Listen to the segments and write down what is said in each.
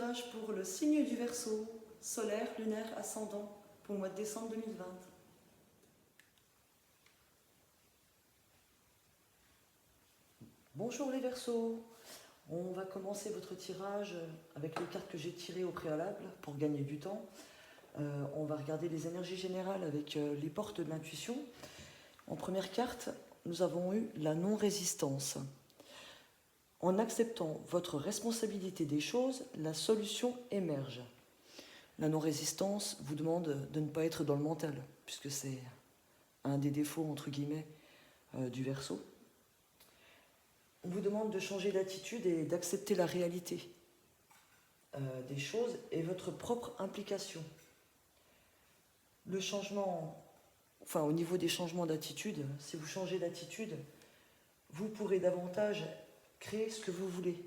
tirage pour le signe du Verseau, solaire, lunaire, ascendant, pour le mois de décembre 2020. Bonjour les Verseaux, on va commencer votre tirage avec les cartes que j'ai tirées au préalable pour gagner du temps. On va regarder les énergies générales avec les portes de l'intuition. En première carte, nous avons eu la non-résistance. En acceptant votre responsabilité des choses, la solution émerge. La non-résistance vous demande de ne pas être dans le mental, puisque c'est un des défauts, entre guillemets, du Verseau. On vous demande de changer d'attitude et d'accepter la réalité des choses et votre propre implication. Le changement, enfin au niveau des changements d'attitude, si vous changez d'attitude, vous pourrez davantage créer ce que vous voulez.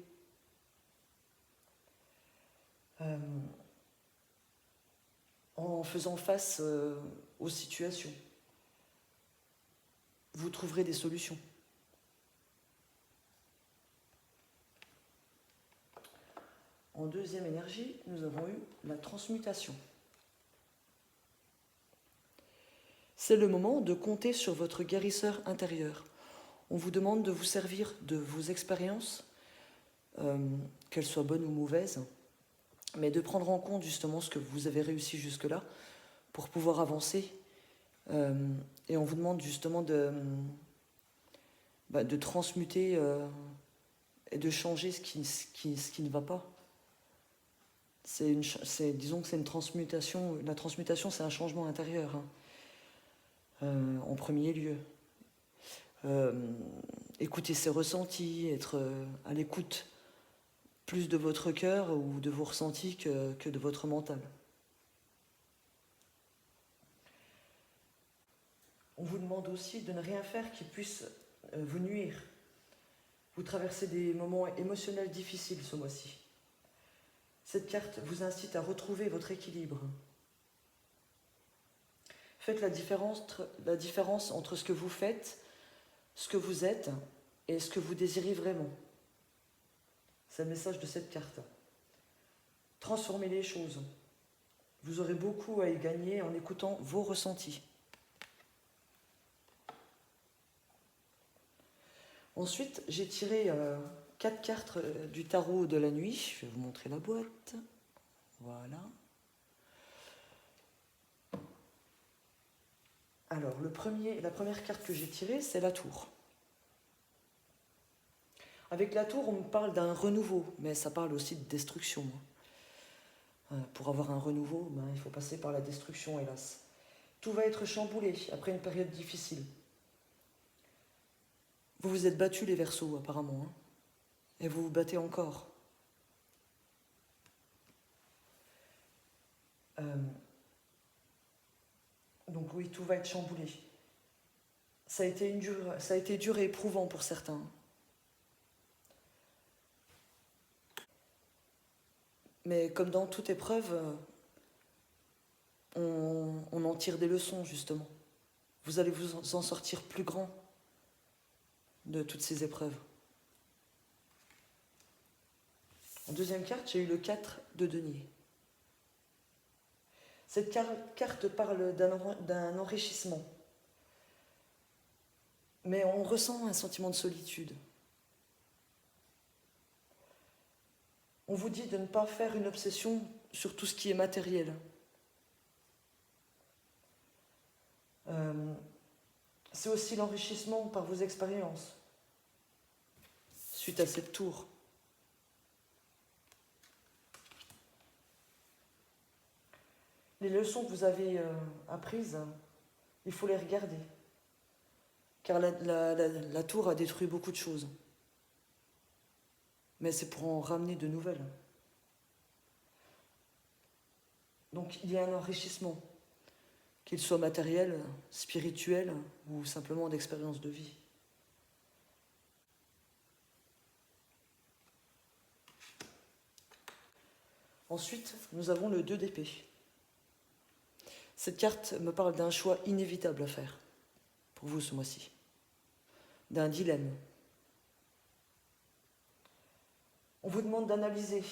En faisant face aux situations, vous trouverez des solutions. En deuxième énergie, nous avons eu la transmutation. C'est le moment de compter sur votre guérisseur intérieur. On vous demande de vous servir de vos expériences, qu'elles soient bonnes ou mauvaises, mais de prendre en compte justement ce que vous avez réussi jusque-là pour pouvoir avancer. Et on vous demande justement de transmuter et de changer ce qui ne va pas. Disons que c'est une transmutation. La transmutation, c'est un changement intérieur, en premier lieu. Écouter ses ressentis, être à l'écoute plus de votre cœur ou de vos ressentis que de votre mental. On vous demande aussi de ne rien faire qui puisse vous nuire. Vous traversez des moments émotionnels difficiles ce mois-ci. Cette carte vous incite à retrouver votre équilibre. Faites la différence entre ce que vous faites, ce que vous êtes et ce que vous désirez vraiment. C'est le message de cette carte. Transformez les choses. Vous aurez beaucoup à y gagner en écoutant vos ressentis. Ensuite, j'ai tiré 4 cartes du tarot de la nuit. Je vais vous montrer la boîte. Voilà. Alors, la première carte que j'ai tirée, c'est la tour. Avec la tour, on me parle d'un renouveau, mais ça parle aussi de destruction. Pour avoir un renouveau, il faut passer par la destruction, hélas. Tout va être chamboulé après une période difficile. Vous vous êtes battus, les Verseaux, apparemment, et vous vous battez encore. Donc oui, tout va être chamboulé. Ça a été dur et éprouvant pour certains. Mais comme dans toute épreuve, on en tire des leçons, justement. Vous allez vous en sortir plus grand de toutes ces épreuves. En deuxième carte, j'ai eu le 4 de denier. Cette carte parle d'un enrichissement. Mais on ressent un sentiment de solitude. On vous dit de ne pas faire une obsession sur tout ce qui est matériel. C'est aussi l'enrichissement par vos expériences, suite à cette tour. Les leçons que vous avez apprises, il faut les regarder. Car la tour a détruit beaucoup de choses. Mais c'est pour en ramener de nouvelles. Donc il y a un enrichissement, qu'il soit matériel, spirituel ou simplement d'expérience de vie. Ensuite, nous avons le 2 d'épée. Cette carte me parle d'un choix inévitable à faire, pour vous ce mois-ci, d'un dilemme. On vous demande d'analyser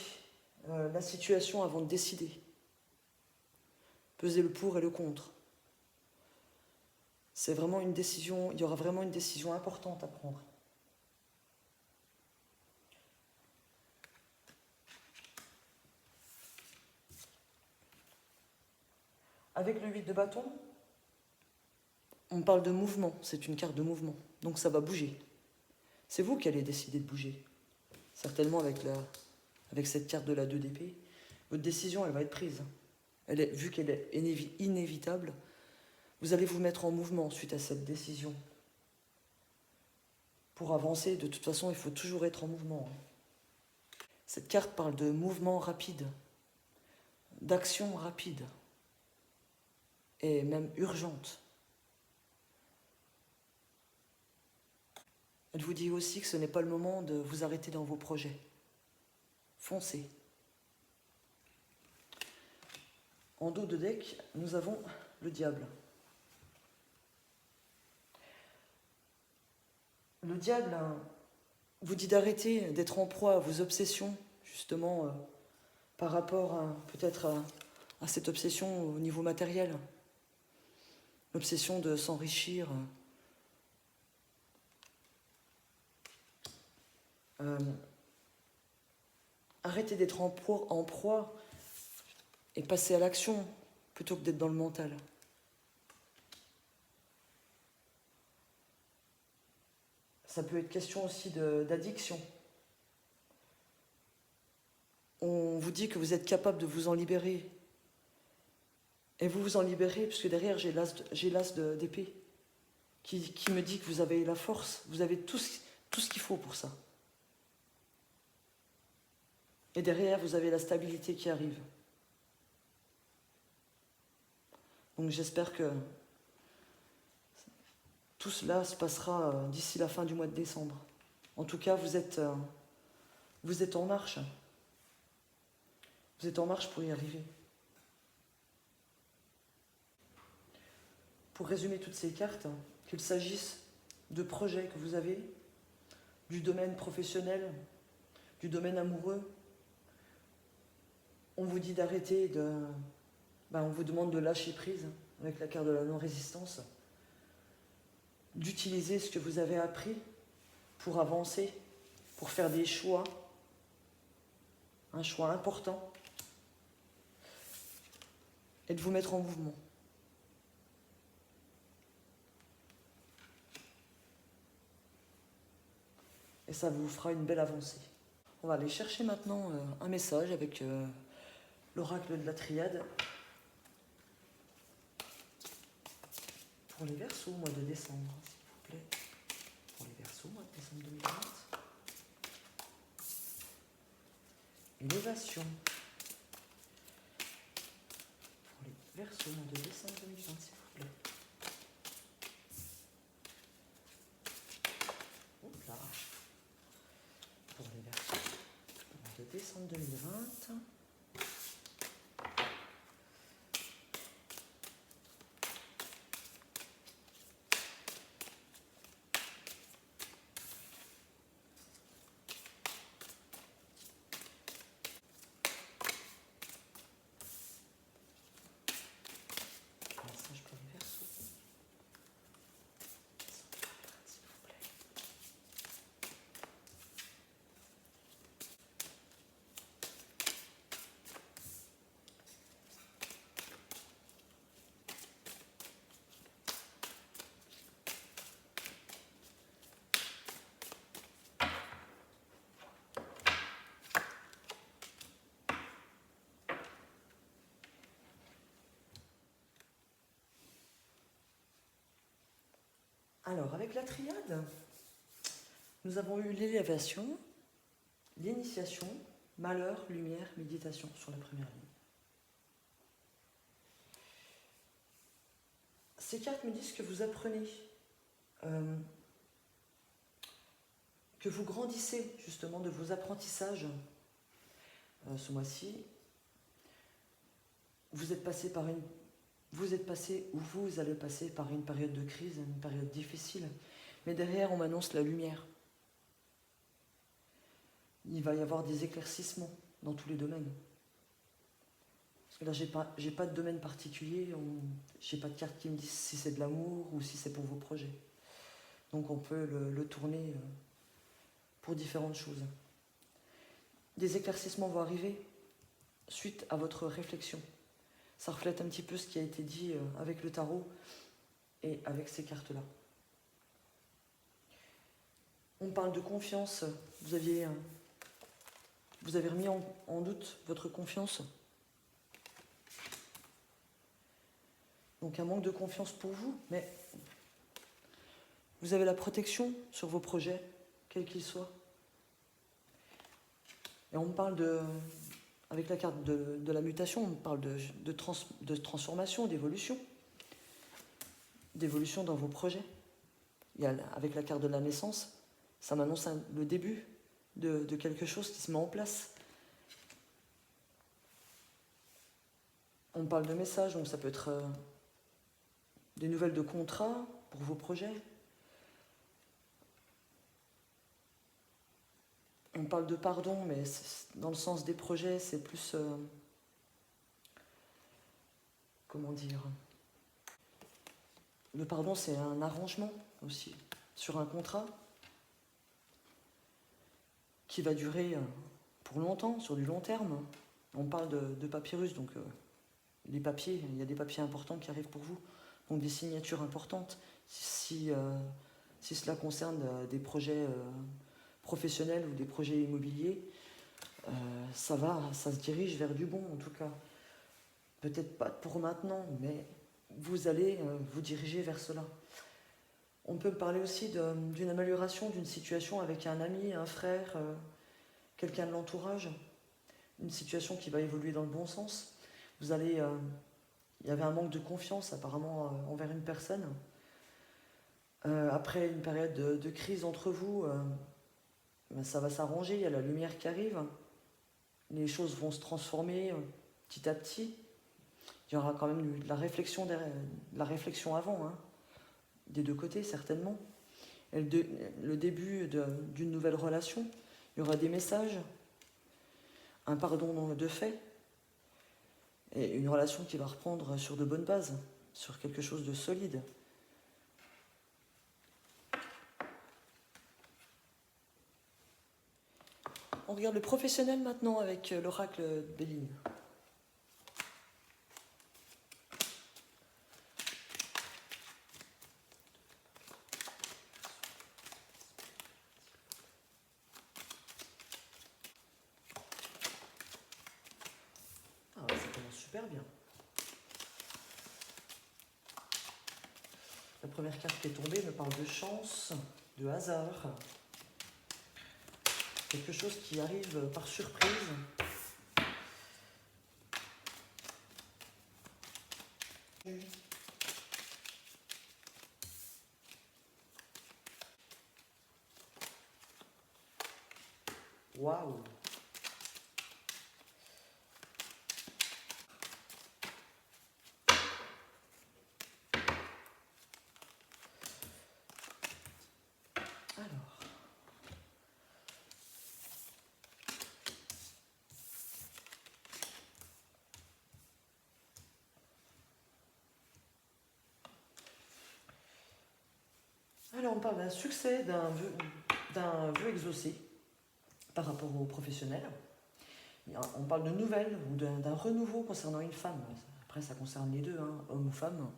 la situation avant de décider. Peser le pour et le contre. C'est vraiment une décision, il y aura vraiment une décision importante à prendre. Avec le 8 de bâton, on parle de mouvement, c'est une carte de mouvement, donc ça va bouger. C'est vous qui allez décider de bouger. Certainement avec cette carte de la 2 d'épée, votre décision elle va être prise. Vu qu'elle est inévitable, vous allez vous mettre en mouvement suite à cette décision. Pour avancer, de toute façon, il faut toujours être en mouvement. Cette carte parle de mouvement rapide, d'action rapide, et même urgente. Elle vous dit aussi que ce n'est pas le moment de vous arrêter dans vos projets. Foncez. En dos de deck, nous avons le diable. Le diable vous dit d'arrêter d'être en proie à vos obsessions, justement, par rapport peut-être à cette obsession au niveau matériel. L'obsession de s'enrichir. Arrêtez d'être en proie et passer à l'action plutôt que d'être dans le mental. Ça peut être question aussi d'addiction. On vous dit que vous êtes capable de vous en libérer. Et vous vous en libérez, puisque derrière j'ai l'as d'épée qui me dit que vous avez la force, vous avez tout ce qu'il faut pour ça. Et derrière, vous avez la stabilité qui arrive. Donc j'espère que tout cela se passera d'ici la fin du mois de décembre. En tout cas, vous êtes en marche. Vous êtes en marche pour y arriver. Pour résumer toutes ces cartes, qu'il s'agisse de projets que vous avez, du domaine professionnel, du domaine amoureux, on vous dit d'arrêter on vous demande de lâcher prise avec la carte de la non-résistance, d'utiliser ce que vous avez appris pour avancer, pour faire des choix, un choix important, et de vous mettre en mouvement. Et ça vous fera une belle avancée. On va aller chercher maintenant un message avec l'oracle de la triade pour les Verseaux au mois de décembre, s'il vous plaît. Pour les Verseaux au mois de décembre 2020. Élévation. Pour les Verseaux au mois de décembre 2020, s'il vous plaît. Oups là. Pour les Verseaux au mois de décembre 2020. Alors, avec la triade, nous avons eu l'élévation, l'initiation, malheur, lumière, méditation sur la première ligne. Ces cartes me disent que vous apprenez, que vous grandissez justement de vos apprentissages ce mois-ci. Vous êtes passé ou vous allez passer par une période de crise, une période difficile. Mais derrière, on m'annonce la lumière. Il va y avoir des éclaircissements. dans tous les domaines. Parce que là, j'ai pas de domaine particulier, j'ai pas de carte qui me dit si c'est de l'amour ou si c'est pour vos projets. Donc on peut le tourner pour différentes choses. Des éclaircissements vont arriver suite à votre réflexion. Ça reflète un petit peu ce qui a été dit avec le tarot et avec ces cartes-là. On parle de confiance. Vous avez remis en doute votre confiance. Donc un manque de confiance pour vous, mais vous avez la protection sur vos projets, quels qu'ils soient. Et on parle avec la carte de la mutation, on parle de transformation, d'évolution dans vos projets. Avec la carte de la naissance, ça m'annonce le début de quelque chose qui se met en place. On parle de messages, donc ça peut être des nouvelles de contrat pour vos projets. On parle de pardon, mais dans le sens des projets, c'est plus... comment dire? Le pardon, c'est un arrangement aussi sur un contrat qui va durer pour longtemps, sur du long terme. On parle de papyrus, donc les papiers, il y a des papiers importants qui arrivent pour vous, donc des signatures importantes. Si cela concerne des projets professionnels ou des projets immobiliers, ça se dirige vers du bon en tout cas. Peut-être pas pour maintenant, mais vous allez vous diriger vers cela. On peut parler aussi d'une amélioration d'une situation avec un ami, un frère, quelqu'un de l'entourage, une situation qui va évoluer dans le bon sens. Il y avait un manque de confiance apparemment envers une personne. Après une période de crise entre vous, ça va s'arranger, il y a la lumière qui arrive, les choses vont se transformer petit à petit. Il y aura quand même de la réflexion avant, hein, des deux côtés certainement. Et le début d'une nouvelle relation, il y aura des messages, un pardon de fait, et une relation qui va reprendre sur de bonnes bases, sur quelque chose de solide. On regarde le professionnel maintenant avec l'oracle de Béline. Ah ouais, ça commence super bien. La première carte qui est tombée me parle de chance, de hasard. Quelque chose qui arrive par surprise. Waouh! Alors, on parle d'un succès, d'un vœu exaucé par rapport aux professionnels. On parle de nouvelles ou d'un renouveau concernant une femme. Après, ça concerne les deux, hein, homme ou femme.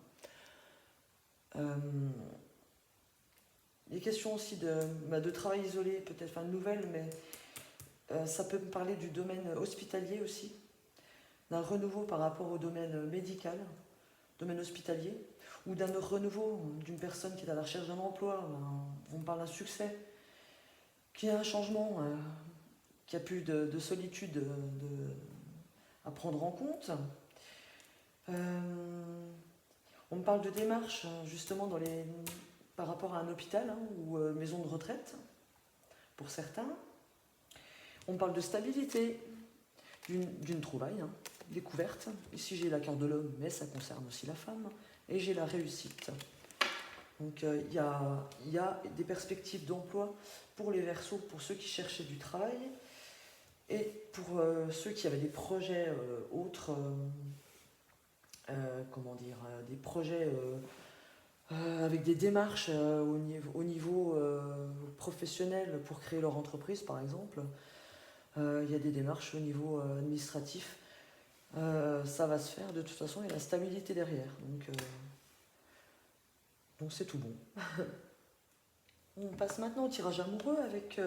Il est question aussi de travail isolé, peut-être, enfin de nouvelles, mais ça peut me parler du domaine hospitalier aussi, d'un renouveau par rapport au domaine médical, domaine hospitalier, ou d'un renouveau d'une personne qui est à la recherche d'un emploi. On parle d'un succès, qui a un changement, qui a plus de solitude à prendre en compte. On me parle de démarches, justement, par rapport à un hôpital, hein, ou maison de retraite, pour certains. On parle de stabilité, d'une trouvaille, hein, découverte. Ici, j'ai la carte de l'homme, mais ça concerne aussi la femme. Et j'ai la réussite. Donc, il y a des perspectives d'emploi pour les Verseaux, pour ceux qui cherchaient du travail. Et pour ceux qui avaient des projets autres, comment dire, des projets avec des démarches au niveau professionnel pour créer leur entreprise, par exemple, il y a des démarches au niveau administratif. Ça va se faire de toute façon, il y a la stabilité derrière. Donc c'est tout bon. On passe maintenant au tirage amoureux avec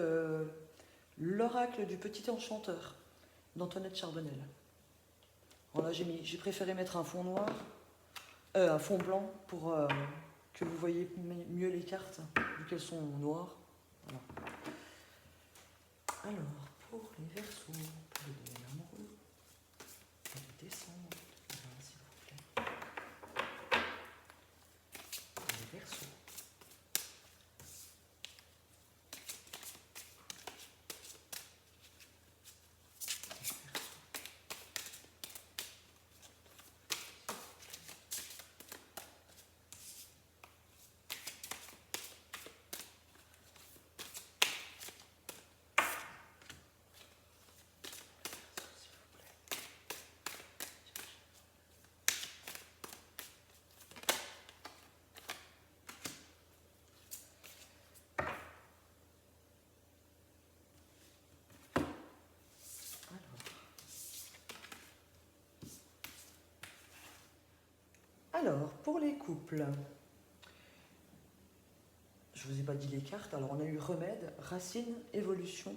l'oracle du petit enchanteur d'Antoinette Charbonnel. Voilà, j'ai préféré mettre un fond noir, un fond blanc pour que vous voyez mieux les cartes, vu qu'elles sont noires. Voilà. Alors, pour les Verseaux, pour les domaines amoureux, pour les décembre, s'il vous plaît. Pour les Verseaux. Alors, pour les couples, je ne vous ai pas dit les cartes, alors on a eu remède, racine, évolution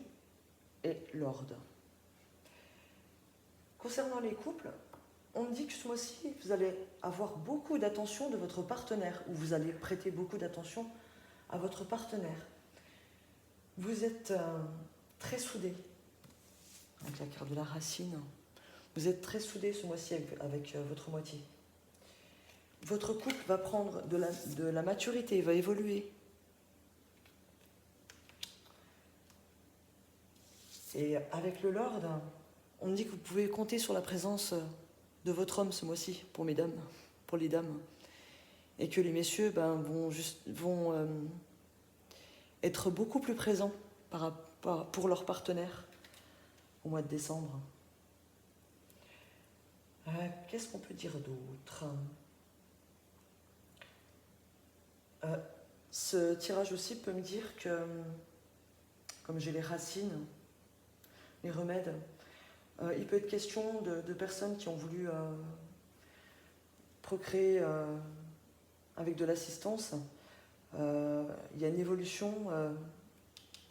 et l'ordre. Concernant les couples, on me dit que ce mois-ci, vous allez avoir beaucoup d'attention de votre partenaire, ou vous allez prêter beaucoup d'attention à votre partenaire. Vous êtes très soudés, avec la carte de la racine. Vous êtes très soudés ce mois-ci avec votre moitié. Votre couple va prendre de la maturité, va évoluer. Et avec le Lord, on me dit que vous pouvez compter sur la présence de votre homme ce mois-ci, pour les dames. Et que les messieurs vont être beaucoup plus présents pour leur partenaire au mois de décembre. Qu'est-ce qu'on peut dire d'autre ? Ce tirage aussi peut me dire que, comme j'ai les racines, les remèdes, il peut être question de personnes qui ont voulu procréer avec de l'assistance. Il y a une évolution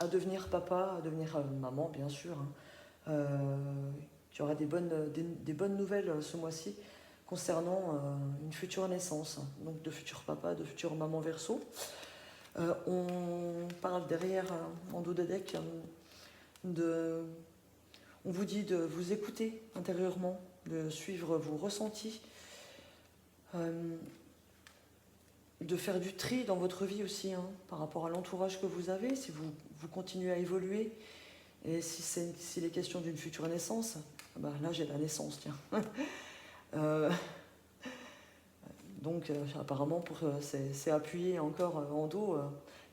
à devenir papa, à devenir maman, bien sûr. Il y aura des bonnes nouvelles ce mois-ci concernant une future naissance, donc de futur papa, de future maman Verseau. On parle derrière, en dos de deck, on vous dit de vous écouter intérieurement, de suivre vos ressentis, de faire du tri dans votre vie aussi, par rapport à l'entourage que vous avez, si vous continuez à évoluer, et s'il est question d'une future naissance, là j'ai la naissance, tiens. Donc apparemment c'est appuyé encore en dos,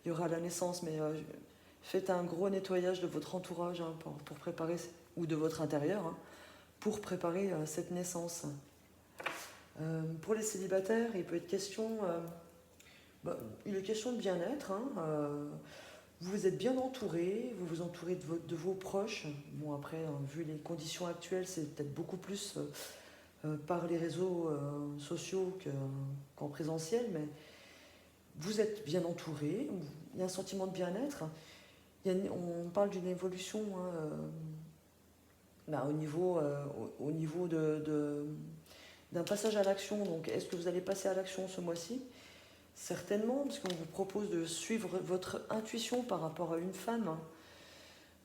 il y aura la naissance, mais faites un gros nettoyage de votre entourage pour préparer, ou de votre intérieur, pour préparer cette naissance. Pour les célibataires, il peut être question, il est question de bien-être, vous êtes bien entouré, vous vous entourez de vos proches. Bon après, vu les conditions actuelles, c'est peut-être beaucoup plus par les réseaux sociaux qu'en présentiel, mais vous êtes bien entouré, il y a un sentiment de bien-être. On parle d'une évolution au niveau d'un passage à l'action. Donc est-ce que vous allez passer à l'action ce mois-ci ? Certainement, parce qu'on vous propose de suivre votre intuition par rapport à une femme,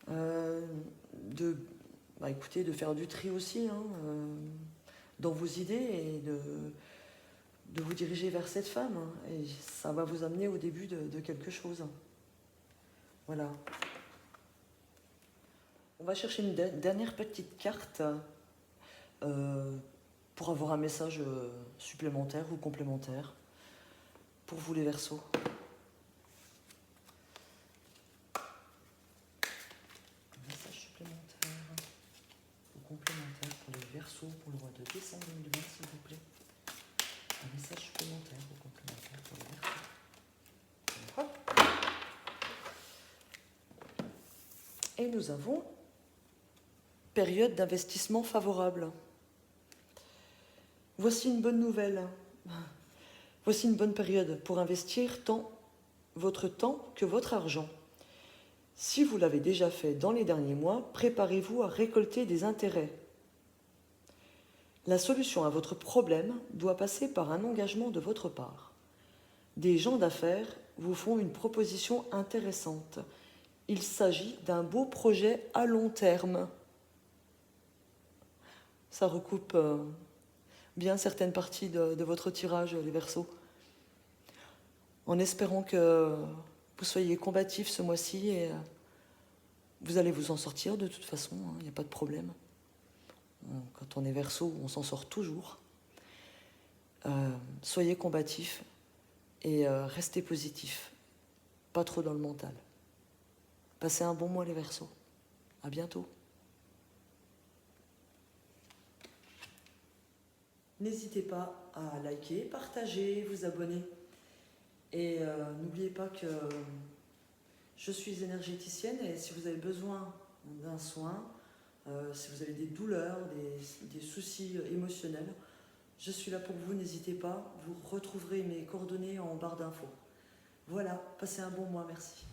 de faire du tri aussi dans vos idées et de vous diriger vers cette femme. Et ça va vous amener au début de quelque chose. Voilà. On va chercher une dernière petite carte pour avoir un message supplémentaire ou complémentaire pour vous les Verseaux. Un message supplémentaire. Verseau pour le mois de décembre 2020, s'il vous plaît. Un message supplémentaire ou complémentaire pour le Verseau. Hop. Et nous avons période d'investissement favorable. Voici une bonne nouvelle. Voici une bonne période pour investir tant votre temps que votre argent. Si vous l'avez déjà fait dans les derniers mois, préparez-vous à récolter des intérêts. La solution à votre problème doit passer par un engagement de votre part. Des gens d'affaires vous font une proposition intéressante. Il s'agit d'un beau projet à long terme. Ça recoupe bien certaines parties de votre tirage, les Verseaux. En espérant que vous soyez combatifs ce mois-ci et vous allez vous en sortir de toute façon, il n'y a pas de problème. Quand on est Verseau, on s'en sort toujours. Soyez combatifs et restez positifs, pas trop dans le mental. Passez un bon mois les Verseaux. À bientôt. N'hésitez pas à liker, partager, vous abonner. Et n'oubliez pas que je suis énergéticienne et si vous avez besoin d'un soin, si vous avez des douleurs, des soucis émotionnels, je suis là pour vous, n'hésitez pas. Vous retrouverez mes coordonnées en barre d'infos. Voilà, passez un bon mois, merci.